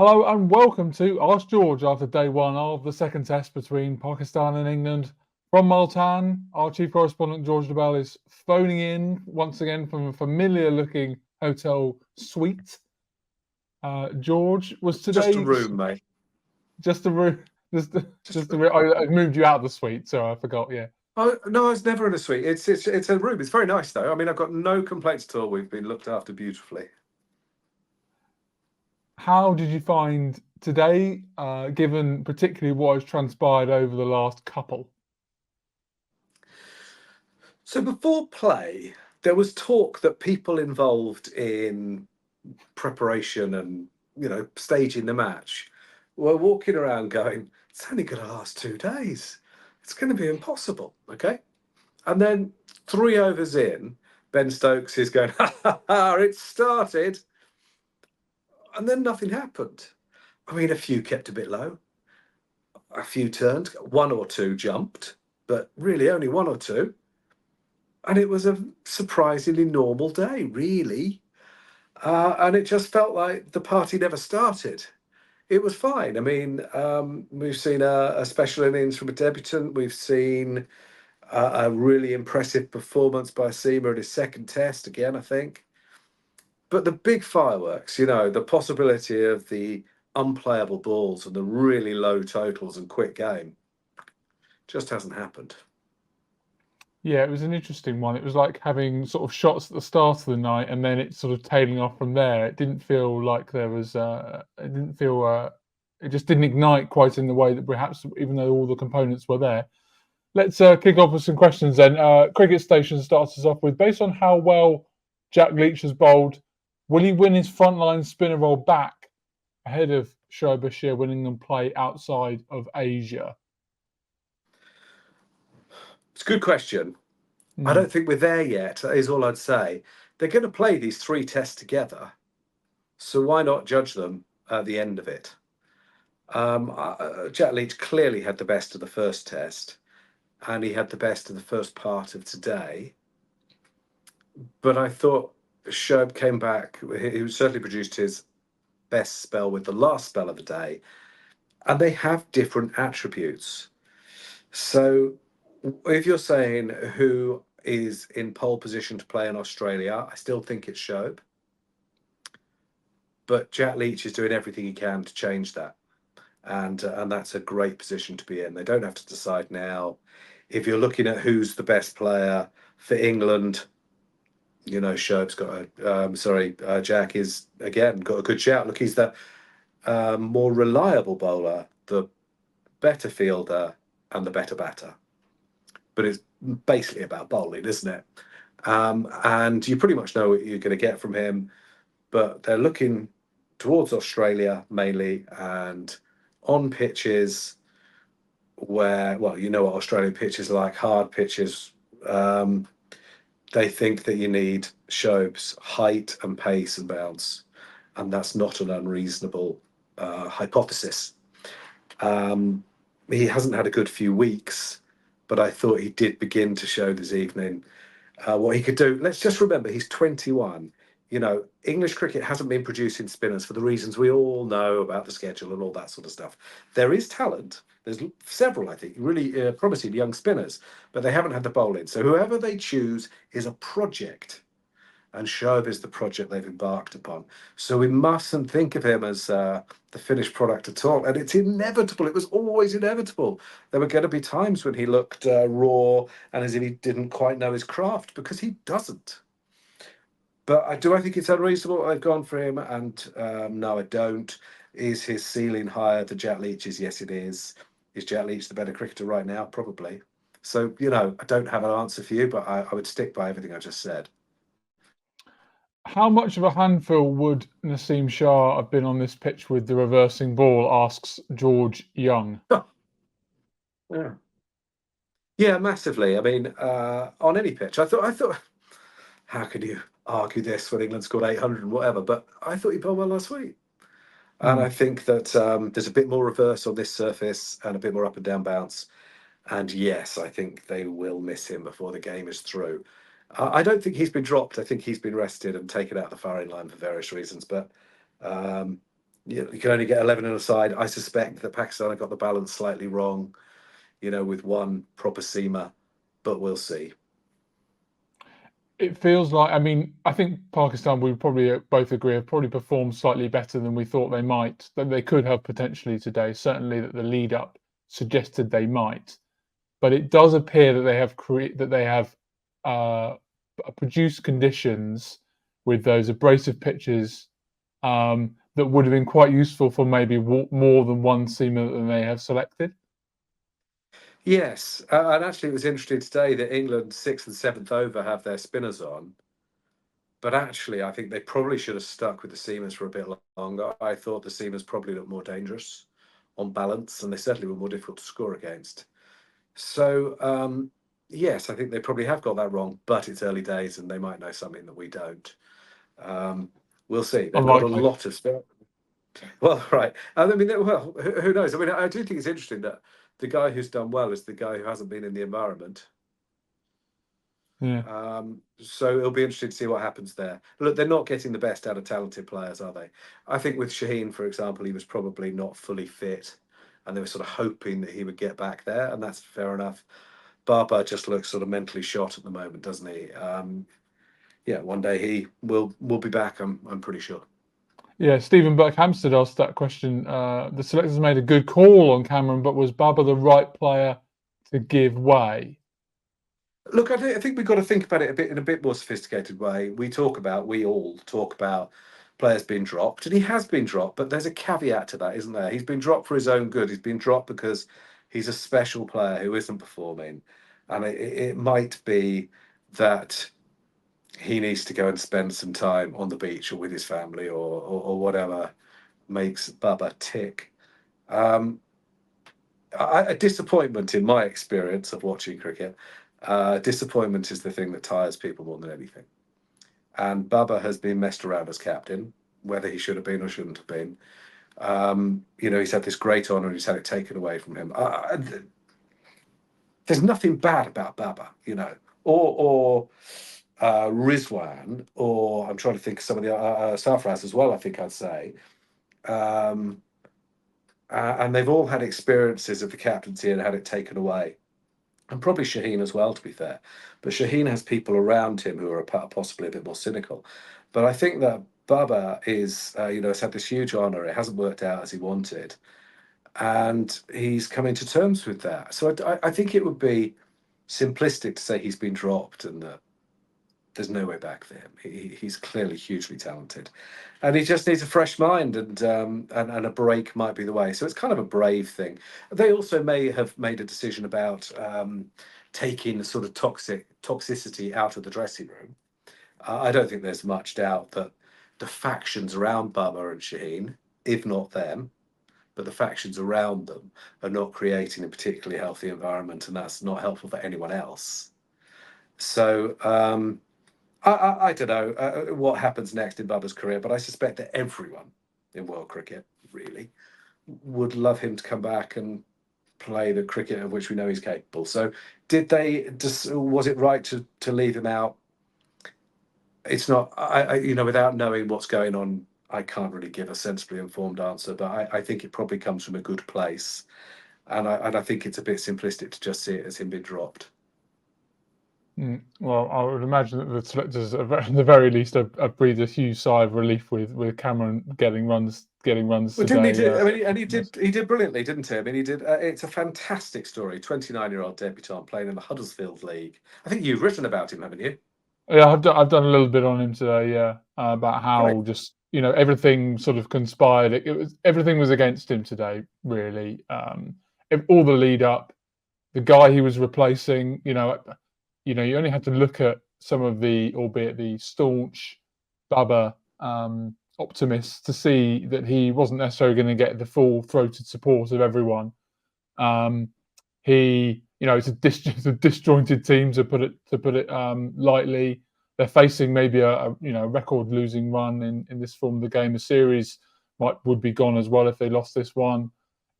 Hello and welcome to Ask George after day one of the second test between Pakistan and England. From Multan, our chief correspondent George Dobell is phoning in once again from a familiar looking hotel suite. George, was Just a today room, mate. just a room? Just, Just a just a room. room. I moved you out of the suite, so I forgot. Yeah. Oh no, I was never in a suite. It's a room. It's very nice though. I mean, I've got no complaints at all. We've been looked after beautifully. How did you find today, given particularly what has transpired over the last couple? So before play, there was talk that people involved in preparation and staging the match were walking around going, "It's only going to last 2 days. It's going to be impossible." Okay, and then 3 overs in, Ben Stokes is going, "Ha ha ha! It started," and then nothing happened. I mean, a few kept a bit low, a few turned, one or two jumped, but really only one or two. And it was a surprisingly normal day, really. And it just felt like the party never started. It was fine. I mean, we've seen a special innings from a debutant. We've seen a really impressive performance by Seamer in his second test, again, I think. But the big fireworks, the possibility of the unplayable balls and the really low totals and quick game just hasn't happened. Yeah, it was an interesting one. It was like having sort of shots at the start of the night and then it sort of tailing off from there. It didn't feel like there was, it just didn't ignite quite in the way that perhaps, even though all the components were there. Let's kick off with some questions then. Cricket Station starts us off with, based on how well Jack Leach has bowled, will he win his frontline spinner role back ahead of Shoaib Bashir winning them play outside of Asia? It's a good question. I Hmm. don't think we're there yet, that is all I'd say. They're going to play these three tests together, so why not judge them at the end of it? Jack Leach clearly had the best of the first test, and he had the best of the first part of today. But I thought Shoaib came back, he certainly produced his best spell with the last spell of the day, and they have different attributes. So if you're saying who is in pole position to play in Australia, I still think it's Shoaib. But Jack Leach is doing everything he can to change that, and that's a great position to be in. They don't have to decide now. If you're looking at who's the best player for England, Shoaib's got Jack is again got a good shout. Look, he's the more reliable bowler, the better fielder, and the better batter. But it's basically about bowling, isn't it? And you pretty much know what you're going to get from him. But they're looking towards Australia mainly, and on pitches where, well, you know what Australian pitches are like, hard pitches. Um, they think that you need Shoaib's height and pace and bounce, and that's not an unreasonable hypothesis. Um, he hasn't had a good few weeks, but I thought he did begin to show this evening what he could do. Let's just remember he's 21. English cricket hasn't been producing spinners for the reasons we all know about the schedule and all that sort of stuff. There is talent. There's several, I think, really promising young spinners, but they haven't had the bowling. So whoever they choose is a project, and Shoaib is the project they've embarked upon. So we mustn't think of him as the finished product at all. And it's inevitable. It was always inevitable. There were going to be times when he looked raw and as if he didn't quite know his craft, because he doesn't. But I think it's unreasonable. I've gone for him, and no, I don't. Is his ceiling higher than Jack Leach's? Yes, it is. Is Jack Leach the better cricketer right now? Probably. So, I don't have an answer for you, but I would stick by everything I just said. How much of a handful would Nasim Shaw have been on this pitch with the reversing ball? Asks George Young. Yeah. Yeah, massively. I mean, on any pitch, I thought, how can you argue this when England scored 800 and whatever? But I thought he bowled well last week. And Hmm. I think that there's a bit more reverse on this surface and a bit more up and down bounce. And yes, I think they will miss him before the game is through. I don't think he's been dropped. I think he's been rested and taken out of the firing line for various reasons. But um, You can only get 11 in a side. I suspect that Pakistan have got the balance slightly wrong, with one proper seamer, but we'll see. It feels like, I mean, I think Pakistan, we would probably both agree, have probably performed slightly better than we thought they might, that they could have potentially today. Certainly that the lead up suggested they might. But it does appear that they have uh, produced conditions with those abrasive pitches that would have been quite useful for maybe more than one seamer than they have selected. Yes, and actually, it was interesting today that England 6th and 7th over have their spinners on. But actually, I think they probably should have stuck with the seamers for a bit longer. I thought the seamers probably looked more dangerous on balance, and they certainly were more difficult to score against. So, yes, I think they probably have got that wrong, but it's early days and they might know something that we don't. Um, we'll see. They've got a Unlikely. lot of stuff. Well, right. I mean, well, who knows? I mean, I do think it's interesting that the guy who's done well is the guy who hasn't been in the environment. Yeah. So it'll be interesting to see what happens there. Look, they're not getting the best out of talented players, are they? I think with Shaheen, for example, he was probably not fully fit, and they were sort of hoping that he would get back there, and that's fair enough. Babar just looks sort of mentally shot at the moment, doesn't he? Yeah, one day he will be back. I'm pretty sure. Yeah, Stephen Burke-Hampstead asked that question. The selectors made a good call on Cameron, but was Babar the right player to give way? Look, I think we've got to think about it in a bit more sophisticated way. We all talk about players being dropped, and he has been dropped, but there's a caveat to that, isn't there? He's been dropped for his own good. He's been dropped because he's a special player who isn't performing, and it might be that he needs to go and spend some time on the beach or with his family or whatever makes Baba tick. Um, a disappointment in my experience of watching cricket. Disappointment is the thing that tires people more than anything. And Baba has been messed around as captain, whether he should have been or shouldn't have been. He's had this great honour and he's had it taken away from him. There's nothing bad about Baba, or Rizwan, or I'm trying to think of some of the Sarfraz as well, I think I'd say. And they've all had experiences of the captaincy and had it taken away. And probably Shaheen as well, to be fair. But Shaheen has people around him who are possibly a bit more cynical. But I think that Baba has had this huge honour. It hasn't worked out as he wanted. And he's coming to terms with that. So I think it would be simplistic to say he's been dropped and that there's no way back for him. He's clearly hugely talented, and he just needs a fresh mind, and a break might be the way. So it's kind of a brave thing. They also may have made a decision about taking the sort of toxicity out of the dressing room. I don't think there's much doubt that the factions around Baba and Shaheen, if not them, but the factions around them are not creating a particularly healthy environment, and that's not helpful for anyone else. So. I don't know what happens next in Baba's career, but I suspect that everyone in world cricket really would love him to come back and play the cricket of which we know he's capable. So, was it right to leave him out? It's not. Without knowing what's going on, I can't really give a sensibly informed answer. But I think it probably comes from a good place, and I think it's a bit simplistic to just see it as him being dropped. Well, I would imagine that the selectors, at the very least, have breathed a huge sigh of relief with Cameron getting runs Well, today. didn't he do? I mean, and he did brilliantly, didn't he? I mean, he did. It's a fantastic story. 29-year-old debutant playing in the Huddersfield League. I think you've written about him, haven't you? Yeah, I've done a little bit on him today. Yeah, about Great. how just everything sort of conspired. Everything was against him today. Really, all the lead up, the guy he was replacing. You only had to look at some of the, albeit the staunch Baba optimists, to see that he wasn't necessarily going to get the full-throated support of everyone. It's a disjointed team, to put it lightly. They're facing maybe a record-losing run in this form of the game. The series would be gone as well if they lost this one.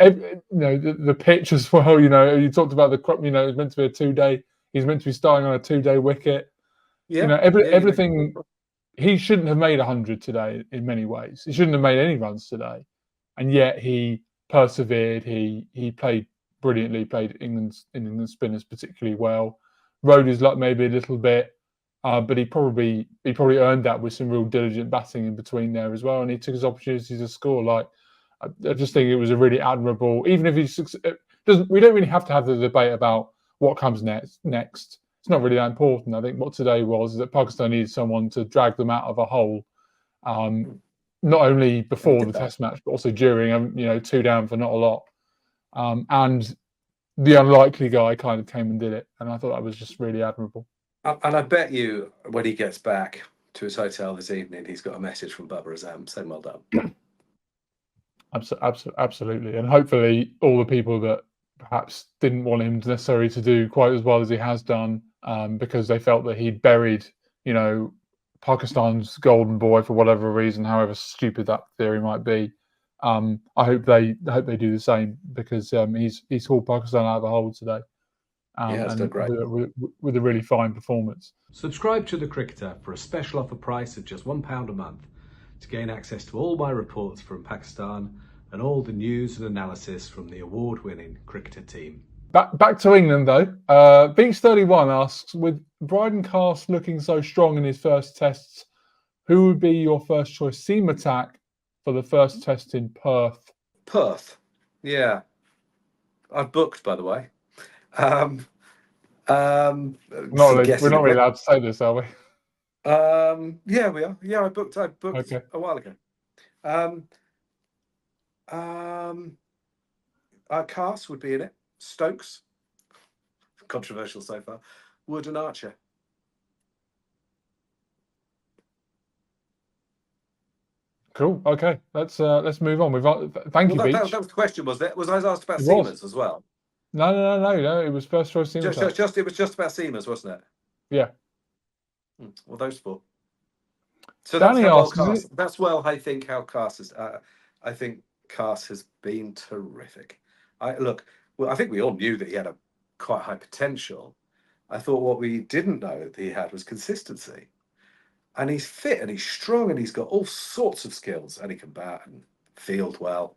The pitch as well. You talked about the crop. It was meant to be a 2-day. He's meant to be starting on a 2-day wicket. Yeah. Everything he shouldn't have made 100 today in many ways. He shouldn't have made any runs today, and yet he persevered. He played brilliantly. Played England's spinners particularly well. Rode his luck maybe a little bit, but he probably earned that with some real diligent batting in between there as well. And he took his opportunities to score. Like I just think it was a really admirable. Even if he doesn't, we don't really have to have the debate about what comes next. It's not really that important. I think what today was is that Pakistan needed someone to drag them out of a hole, not only before the Test match but also during. 2 down for not a lot, and the unlikely guy kind of came and did it, and I thought that was just really admirable. And I bet you when he gets back to his hotel this evening, he's got a message from Babar Azam saying well done. Absolutely, and hopefully all the people that perhaps didn't want him necessarily to do quite as well as he has done, because they felt that he'd buried, Pakistan's golden boy for whatever reason, however stupid that theory might be. I hope they do the same, because he's hauled Pakistan out of the hole today. It's done great. With a really fine performance. Subscribe to The Cricketer for a special offer price of just £1 a month to gain access to all my reports from Pakistan and all the news and analysis from the award-winning cricketer team. Back to England though. Beach 31 asks, with Bryden Cast looking so strong in his first tests, who would be your first choice seam attack for the first test in Perth? Perth, yeah. I've booked, by the way. We're not really allowed to say this, are we? Yeah, we are. Yeah, I booked okay. A while ago. Cast would be in it. Stokes, controversial so far. Wood and Archer. Cool. Okay, let's move on. Thank you, Beach. That was the question, was it? Was I asked about seamers as well? No. It was first choice seamers. It was just about seamers, wasn't it? Yeah. Well, those four. So Danny that's well. I think how Cast is. I think Cast has been terrific. I think we all knew that he had a quite high potential. I thought what we didn't know that he had was consistency. And he's fit and he's strong and he's got all sorts of skills and he can bat and field well.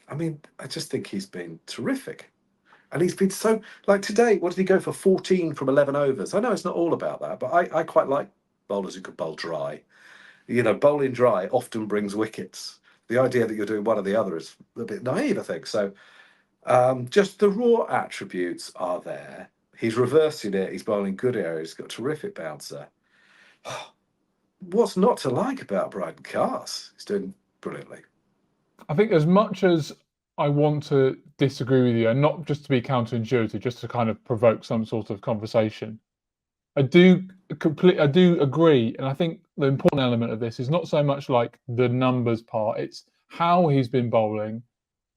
I mean, I just think he's been terrific. And he's been so, like today, what did he go for? 14 from 11 overs. I know it's not all about that, but I quite like bowlers who could bowl dry. Bowling dry often brings wickets. The idea that you're doing one or the other is a bit naive, I think. So just the raw attributes are there. He's reversing it. He's bowling good areas. He's got a terrific bouncer. What's not to like about Bryden Cast? He's doing brilliantly. I think as much as I want to disagree with you, and not just to be counterintuitive, just to kind of provoke some sort of conversation, I do agree. And I think the important element of this is not so much like the numbers part, it's how he's been bowling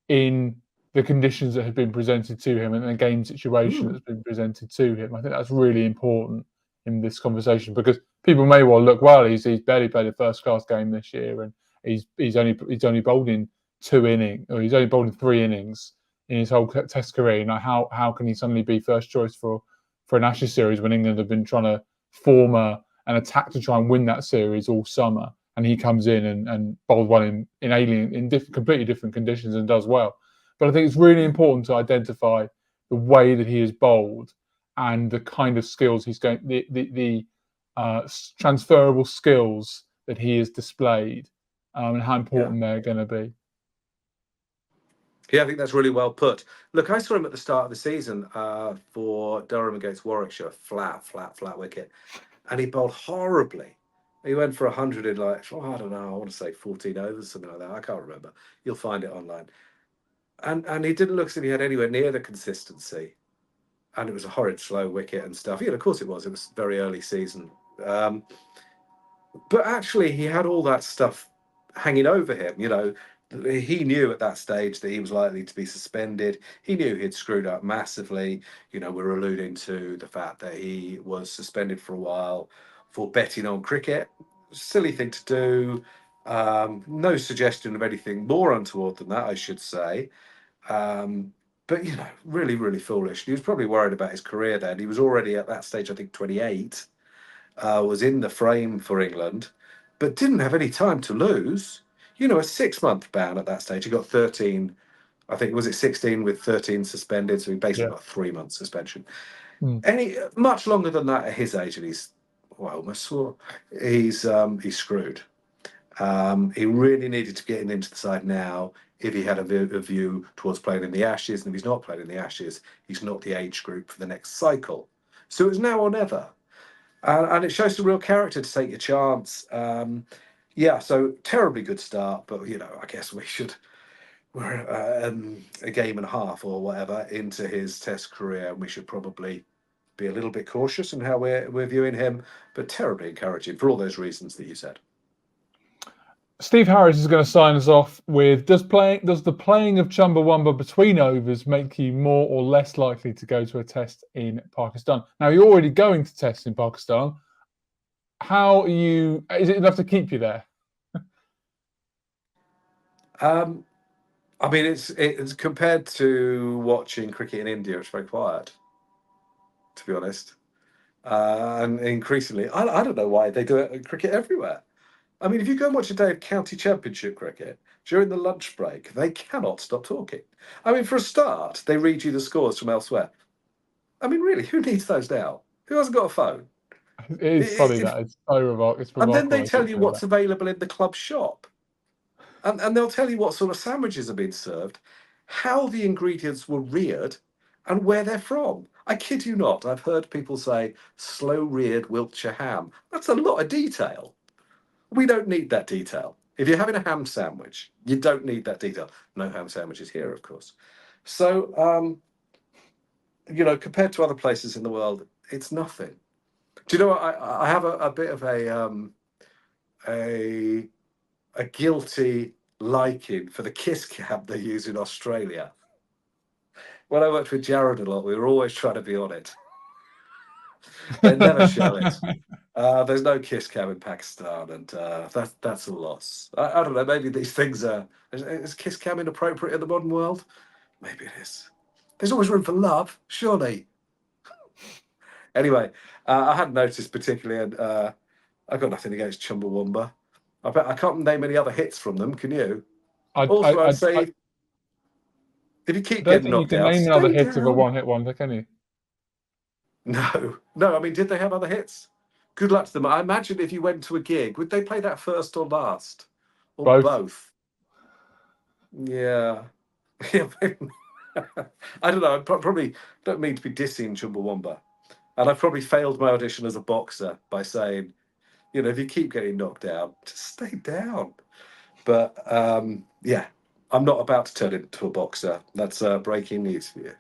in the conditions that have been presented to him and the game situation that's been presented to him. I think that's really important in this conversation, because people may well look, well, he's barely played a first class game this year, and he's only bowled in 2 innings, or he's only bowled in 3 innings in his whole Test career. How can he suddenly be first choice for an Ashes series when England have been trying to form an attack to try and win that series all summer, and he comes in and bowls well in completely different conditions and does well. But I think it's really important to identify the way that he is bowled and the kind of skills he's going, the transferable skills that he has displayed, and how important they're going to be. Yeah, I think that's really well put. Look, I saw him at the start of the season for Durham against Warwickshire, flat wicket, and he bowled horribly. He went for 100 in I don't know, I want to say 14 overs, something like that. I can't remember. You'll find it online. And he didn't look as if he had anywhere near the consistency. And it was a horrid slow wicket and stuff. Of course it was. It was very early season. But actually, he had all that stuff hanging over him. He knew at that stage that he was likely to be suspended. He knew he'd screwed up massively. We're alluding to the fact that he was suspended for a while for betting on cricket. Silly thing to do. No suggestion of anything more untoward than that, I should say. But, really, really foolish. He was probably worried about his career then. He was already at that stage, I think, 28. was in the frame for England, but didn't have any time to lose. You know, a 6-month ban at that stage. He got 13, I think, was it 16 with 13 suspended? So he basically got a 3-month suspension. Mm. Any much longer than that at his age, and he's well, almost swore he's screwed. He really needed to get into the side now if he had a view towards playing in the Ashes. And if he's not playing in the Ashes, he's not the age group for the next cycle. So it's now or never. And it shows some real character to take your chance. Yeah, so terribly good start, but you know, I guess we're a game and a half or whatever into his Test career, and we should probably be a little bit cautious in how we're viewing him. But terribly encouraging for all those reasons that you said. Steve Harris is going to sign us off with: Does the playing of Chumbawamba between overs make you more or less likely to go to a test in Pakistan? Now, you're already going to tests in Pakistan. How are you? Is it enough to keep you there? I mean, it's compared to watching cricket in India, it's very quiet, to be honest. And increasingly, I don't know why they do it in cricket everywhere. I mean, if you go and watch a day of county championship cricket during the lunch break, they cannot stop talking. I mean, for a start, they read you the scores from elsewhere. I mean, really, who needs those now? Who hasn't got a phone? It is funny that it's so remarkable. And then they I tell keep you doing what's that. available in the club shop. And they'll tell you what sort of sandwiches are being served, how the ingredients were reared, and where they're from. I kid you not, I've heard people say slow reared Wiltshire ham. That's a lot of detail. We don't need that detail. If you're having a ham sandwich, you don't need that detail. No ham sandwiches here, of course. So, you know, compared to other places in the world, it's nothing. Do you know what? I have a bit of a guilty liking for the kiss cam they use in Australia. When I worked with Jared a lot, we were always trying to be on it. They never show it. There's no kiss cam in Pakistan, and that's a loss. I don't know. Maybe these things are. Is kiss cam inappropriate in the modern world? Maybe it is. There's always room for love, surely. Anyway, I hadn't noticed particularly, and I've got nothing against Chumbawamba. I bet I can't name any other hits from them. Can you? I Also, I'd I say if you keep don't getting think you knocked can out, name another stay hit of a down. one-hit wonder, can you? No, no. I mean, did they have other hits? Good luck to them. I imagine if you went to a gig, would they play that first or last, or Both. both? Yeah. Yeah, I don't know. I probably don't mean to be dissing Chumbawamba, and I've probably failed my audition as a boxer by saying, you know, if you keep getting knocked out, just stay down. But yeah, I'm not about to turn into a boxer. That's breaking news for you.